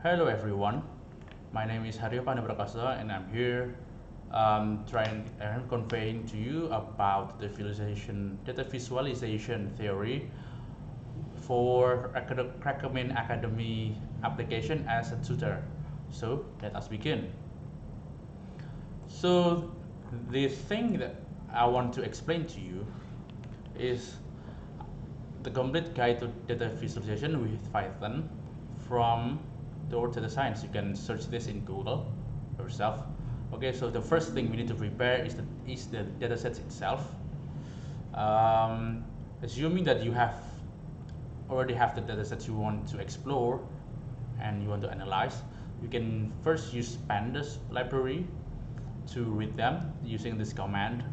Hello everyone, my name is Haryo Pandaprakasa and I'm here trying and conveying to you about the data visualization theory for Rakamin Academy application as a tutor. So let us begin. So the thing that I want to explain to you is the complete guide to data visualization with Python from Tutor Data Science. You can search this in Google yourself. Okay, so the first thing we need to prepare is the dataset itself. Assuming that you already have the dataset you want to explore and you want to analyze, you can first use pandas library to read them using this command.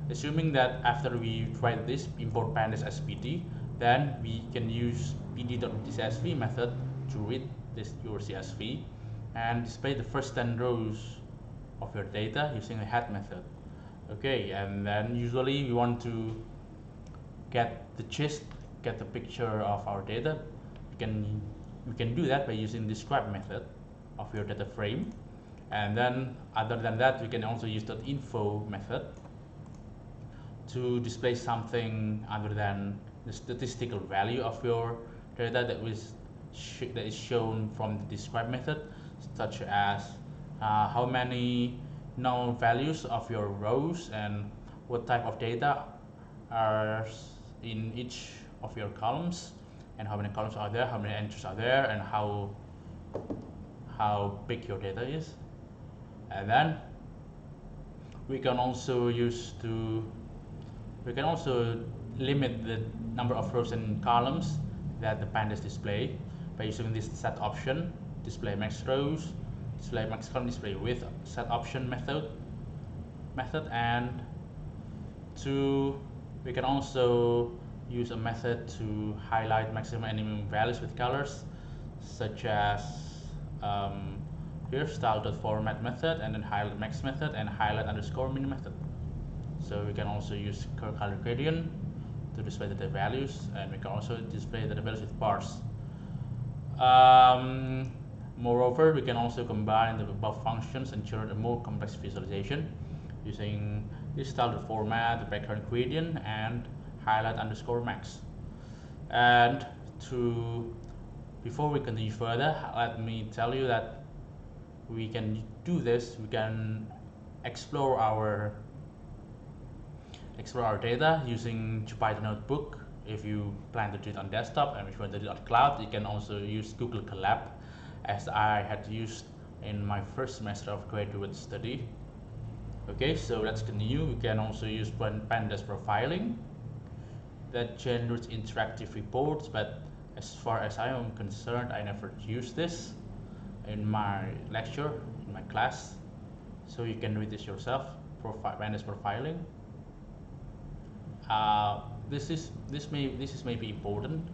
Assuming that after we write this import pandas as pd, then we can use pd.csv method to read your CSV and display the first 10 rows of your data using a head method. Okay, and then usually we want to get the gist, get the picture of our data. We can do that by using the describe method of your data frame. And then other than that, we can also use the info method to display something other than the statistical value of your data that is shown from the describe method, such as how many known values of your rows and what type of data are in each of your columns, and how many columns are there, how many entries are there, and how big your data is. And then we can also limit the number of rows and columns that the pandas display by using this set option, display max rows, display max column, display width set option method. And we can also use a method to highlight maximum and minimum values with colors, such as here style.format method, and then highlight max method and highlight underscore min method. So we can also use color gradient to display the values, and we can also display the values with bars. Moreover, we can also combine the above functions and ensure a more complex visualization using this style.format, the background gradient, and highlight underscore max. And before we continue further, let me tell you that we can do this. We can explore our data using Jupyter Notebook if you plan to do it on desktop, and if you want to do it on cloud, you can also use Google Colab, as I had used in my first semester of graduate study. Okay, so let's continue. We can also use pandas profiling that generates interactive reports, but as far as I am concerned, I never used this in my lecture, in my class, so you can read this yourself. Pandas profiling. This may be important,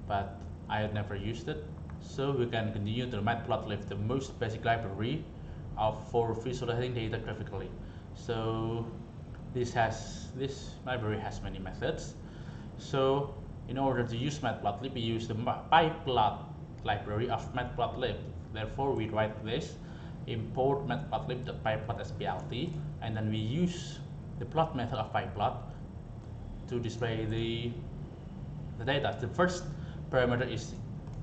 but I had never used it. So we can continue to Matplotlib, the most basic library for visualizing data graphically. So this library has many methods. So in order to use Matplotlib, we use the pyplot library of Matplotlib. Therefore, we write this import matplotlib.pyplot.splt, and then we use the plot method of pyplot to display the data. The first parameter is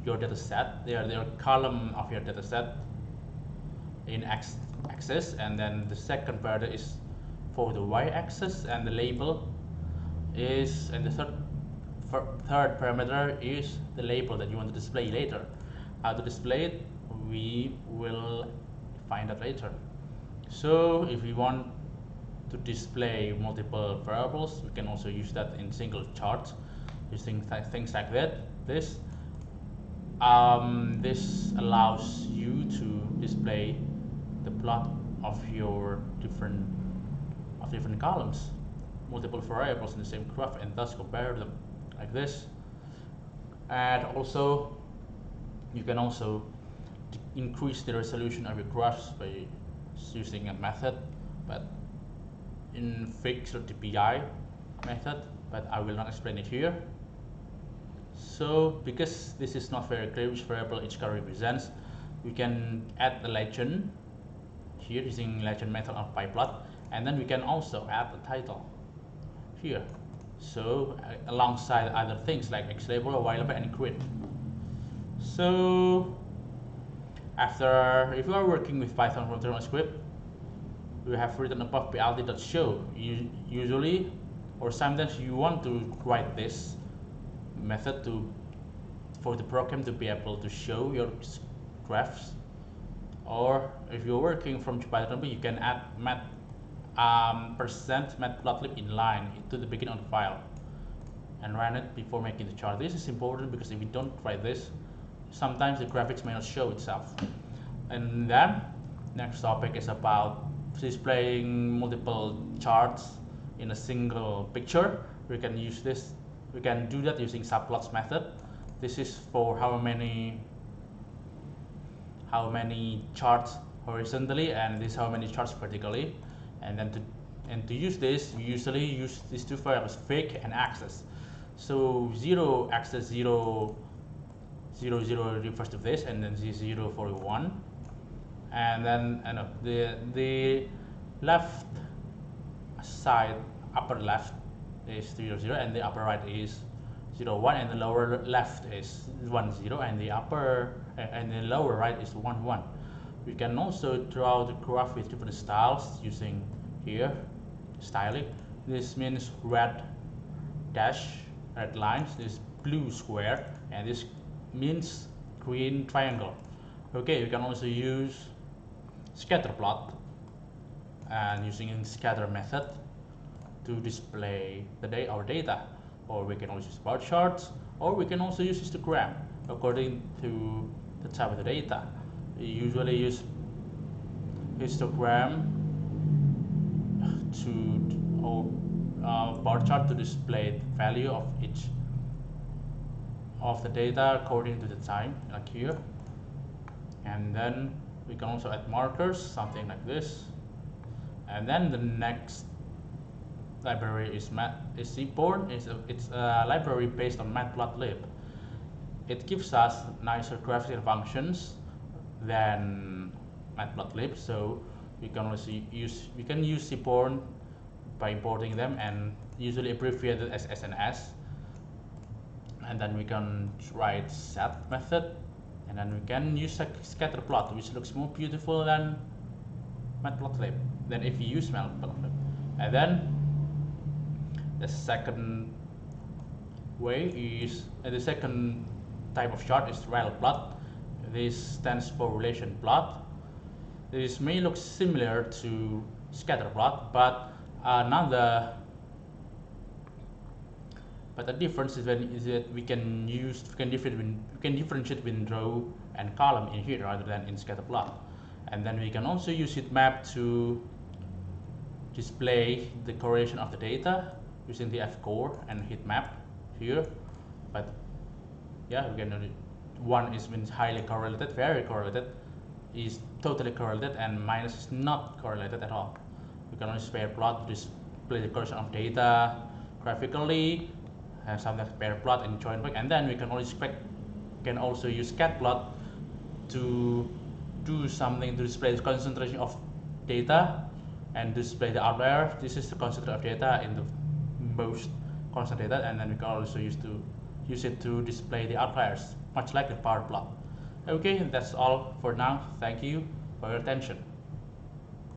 your data set. They are the column of your data set in x-axis, and then the second parameter is for the y-axis, and the label is, and the third parameter is the label that you want to display later. How to display it, we will find out later. So if we want to display multiple variables, we can also use that in single chart using things like that. This allows you to display the plot of your different columns, multiple variables in the same graph, and thus compare them like this. And also you can also increase the resolution of your graphs by using a method, but in fixed or DPI method, but I will not explain it here. So because this is not very clear which variable each color represents, we can add the legend here using legend method of pyplot, and then we can also add a title here. So alongside other things like X label, Y label, and grid. So after, if you are working with Python from terminal script, we have written above plt.show. Usually, or sometimes you want to write this method for the program to be able to show your graphs. Or if you're working from Python, you can add %matplotlib inline to the beginning of the file and run it before making the chart. This is important because if you don't write this, sometimes the graphics may not show itself. And then next topic is about displaying multiple charts in a single picture. We can use this. We can do that using subplots method. This is for how many charts horizontally, and this how many charts vertically. And then to use this, we usually use these two variables, fig and axis. So 0 axis 0 0 0 refers to this, and then 0 for 1. And then the left side, upper left is 0 0, and the upper right is 0 1, and the lower left is 1 0, and the upper and the lower right is 1 1. We can also draw the graph with different styles using here styling. This means red dash, red lines, this blue square, and this means green triangle. Okay, we can also use scatter plot and using scatter method to display our data, or we can also use bar charts, or we can also use histogram according to the type of the data. We usually use histogram or bar chart to display the value of each of the data according to the time, like here. And then we can also add markers, something like this. And then the next library is Seaborn. It's a library based on matplotlib. It gives us nicer graphical functions than matplotlib, so we can also use Seaborn by importing them and usually abbreviated as SNS. And then we can write set method, and then we can use a scatter plot, which looks more beautiful than matplotlib than if you use matplotlib. And then the second way is the second type of chart is rel plot. This stands for relation plot. This may look similar to scatter plot, but the difference is that we can differentiate between row and column in here rather than in scatter plot. And then we can also use heat map to display the correlation of the data using the F-core and heat map here. But yeah, we can one is means highly correlated, very correlated, is totally correlated, and minus is not correlated at all. We can use pair plot to display the correlation of data graphically, and sometimes pair plot and join back. And then we can also use scat plot to do something to display the concentration of data and display the outlier. This is the concentration of data in the most constant data, and then we can also use it to display the outliers, much like the bar plot. Okay, that's all for now. Thank you for your attention.